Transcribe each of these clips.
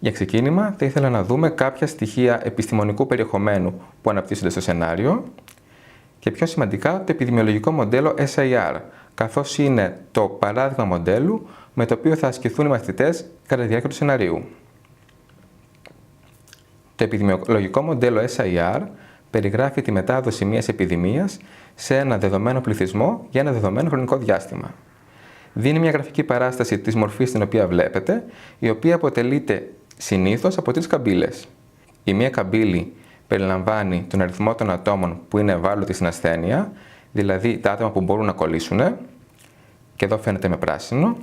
Για ξεκίνημα, θα ήθελα να δούμε κάποια στοιχεία επιστημονικού περιεχομένου που αναπτύσσονται στο σενάριο και πιο σημαντικά το επιδημιολογικό μοντέλο SIR, καθώς είναι το παράδειγμα μοντέλου με το οποίο θα ασκηθούν οι μαθητές κατά τη διάρκεια του σεναρίου. Το επιδημιολογικό μοντέλο SIR περιγράφει τη μετάδοση μιας επιδημίας σε ένα δεδομένο πληθυσμό για ένα δεδομένο χρονικό διάστημα. Δίνει μια γραφική παράσταση της μορφής την οποία βλέπετε, η οποία αποτελείται συνήθως από τρεις καμπύλες. Η μία καμπύλη περιλαμβάνει τον αριθμό των ατόμων που είναι ευάλωτοι στην ασθένεια, δηλαδή τα άτομα που μπορούν να κολλήσουν, και εδώ φαίνεται με πράσινο.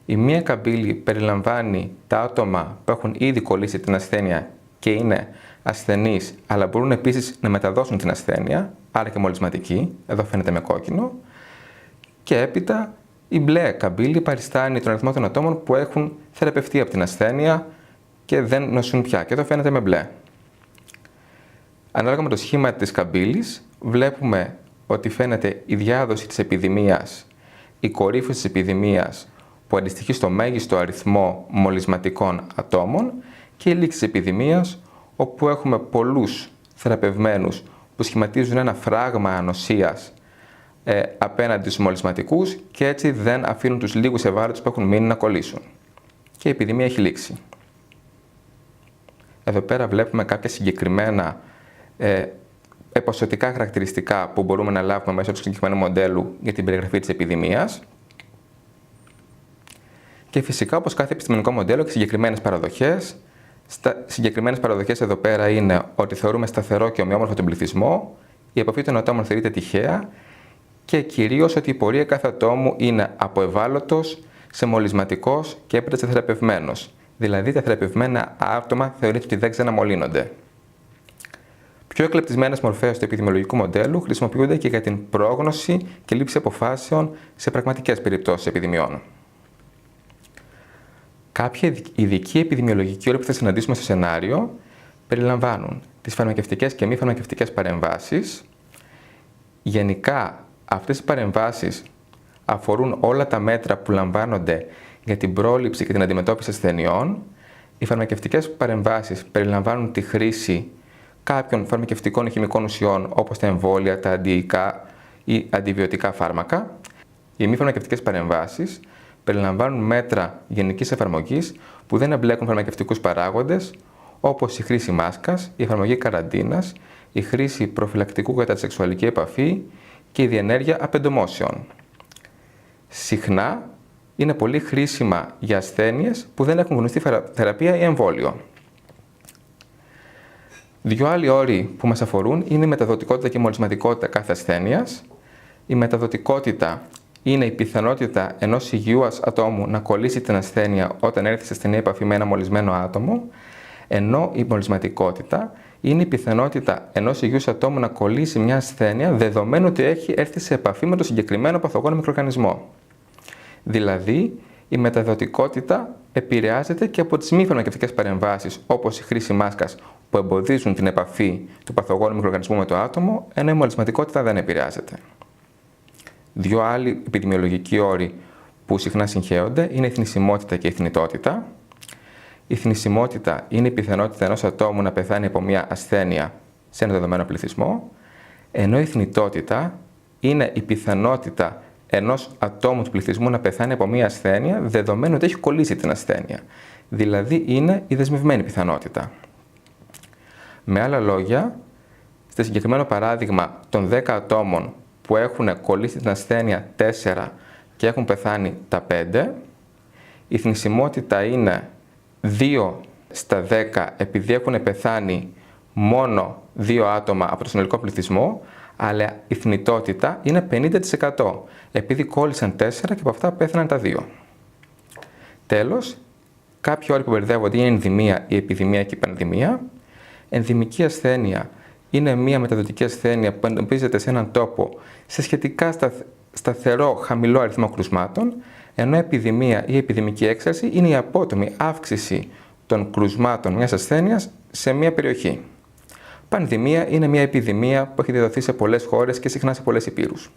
Η μία καμπύλη περιλαμβάνει τα άτομα που έχουν ήδη κολλήσει την ασθένεια και είναι ασθενείς, αλλά μπορούν επίσης να μεταδώσουν την ασθένεια, άρα και μολυσματικοί, εδώ φαίνεται με κόκκινο. Και έπειτα η μπλε καμπύλη παριστάνει τον αριθμό των ατόμων που έχουν θεραπευτεί από την ασθένεια και δεν νοσούν πια, και εδώ φαίνεται με μπλε. Ανάλογα με το σχήμα της καμπύλης, βλέπουμε ότι φαίνεται η διάδοση της επιδημίας, η κορύφωση της επιδημίας που αντιστοιχεί στο μέγιστο αριθμό μολυσματικών ατόμων και η λήξη της επιδημίας, όπου έχουμε πολλούς θεραπευμένους που σχηματίζουν ένα φράγμα ανοσίας απέναντι στους μολυσματικούς και έτσι δεν αφήνουν τους λίγους ευάλωτους που έχουν μείνει να κολλήσουν. Και η επιδημία έχει λήξει. Εδώ πέρα βλέπουμε κάποια συγκεκριμένα ποσοτικά χαρακτηριστικά που μπορούμε να λάβουμε μέσω του συγκεκριμένου μοντέλου για την περιγραφή της επιδημίας. Και φυσικά, όπως κάθε επιστημονικό μοντέλο, και συγκεκριμένες παραδοχές. Συγκεκριμένες παραδοχές εδώ πέρα είναι ότι θεωρούμε σταθερό και ομοιόμορφο τον πληθυσμό, η επαφή των ατόμων θεωρείται τυχαία και κυρίως ότι η πορεία κάθε ατόμου είναι από ευάλωτος σε μολυσματικός και έπειτα σε θεραπευμένος. Δηλαδή, τα θεραπευμένα άτομα θεωρείται ότι δεν ξαναμολύνονται. Πιο εκλεπτισμένες μορφές του επιδημιολογικού μοντέλου χρησιμοποιούνται και για την πρόγνωση και λήψη αποφάσεων σε πραγματικές περιπτώσεις επιδημιών. Κάποια ειδικοί επιδημιολογικοί όροι που θα συναντήσουμε στο σενάριο περιλαμβάνουν τις φαρμακευτικές και μη φαρμακευτικές παρεμβάσεις. Γενικά, αυτές οι παρεμβάσεις αφορούν όλα τα μέτρα που λαμβάνονται για την πρόληψη και την αντιμετώπιση ασθενειών. Οι φαρμακευτικές παρεμβάσεις περιλαμβάνουν τη χρήση κάποιων φαρμακευτικών ή χημικών ουσιών, όπως τα εμβόλια, τα αντιϊκά ή αντιβιωτικά φάρμακα. Οι μη φαρμακευτικές παρεμβάσεις περιλαμβάνουν μέτρα γενικής εφαρμογής που δεν εμπλέκουν φαρμακευτικούς παράγοντες, όπως η χρήση μάσκας, η εφαρμογή καραντίνας, η χρήση προφυλακτικού κατά τη σεξουαλική επαφή και η διενέργεια απεντομώσεων. Συχνά είναι πολύ χρήσιμα για ασθένειες που δεν έχουν γνωστή θεραπεία ή εμβόλιο. Δύο άλλοι όροι που μας αφορούν είναι η μεταδοτικότητα και η μολυσματικότητα κάθε ασθένειας. Η μεταδοτικότητα είναι η πιθανότητα ενός υγιούς ατόμου να κολλήσει την ασθένεια όταν έρθει σε στενή επαφή με ένα μολυσμένο άτομο, ενώ η μολυσματικότητα είναι η πιθανότητα ενός υγιούς ατόμου να κολλήσει μια ασθένεια δεδομένου ότι έχει έρθει σε επαφή με το συγκεκριμένο παθογόνο μικροοργανισμό. Δηλαδή, η μεταδοτικότητα επηρεάζεται και από τις μη φαρμακευτικές παρεμβάσεις, όπως η χρήση μάσκας, που εμποδίζουν την επαφή του παθογόνου μικροοργανισμού με το άτομο, ενώ η μολυσματικότητα δεν επηρεάζεται. Δύο άλλοι επιδημιολογικοί όροι που συχνά συγχέονται είναι η θνησιμότητα και η θνητότητα. Η θνησιμότητα είναι η πιθανότητα ενός ατόμου να πεθάνει από μια ασθένεια σε ένα δεδομένο πληθυσμό, ενώ η θνητότητα είναι η πιθανότητα ενός ατόμου του πληθυσμού να πεθάνει από μια ασθένεια δεδομένου ότι έχει κολλήσει την ασθένεια. Δηλαδή είναι η δεσμευμένη πιθανότητα. Με άλλα λόγια, στο συγκεκριμένο παράδειγμα των 10 ατόμων που έχουν κολλήσει την ασθένεια 4 και έχουν πεθάνει τα 5, η θνησιμότητα είναι 2 στα 10 επειδή έχουν πεθάνει μόνο 2 άτομα από το συνολικό πληθυσμό, αλλά η θνητότητα είναι 50% επειδή κόλλησαν 4 και από αυτά πέθαναν τα 2. Τέλος, κάποιοι όροι που μπερδεύονται είναι η ενδημία, η επιδημία και η πανδημία. Ενδημική ασθένεια είναι μια μεταδοτική ασθένεια που εντοπίζεται σε έναν τόπο σε σχετικά σταθερό χαμηλό αριθμό κρουσμάτων, ενώ επιδημία ή επιδημική έξαρση είναι η απότομη αύξηση των κρουσμάτων μιας ασθένειας σε μια περιοχή. Πανδημία είναι μια επιδημία που έχει διαδοθεί σε πολλές χώρες και συχνά σε πολλές ηπείρους.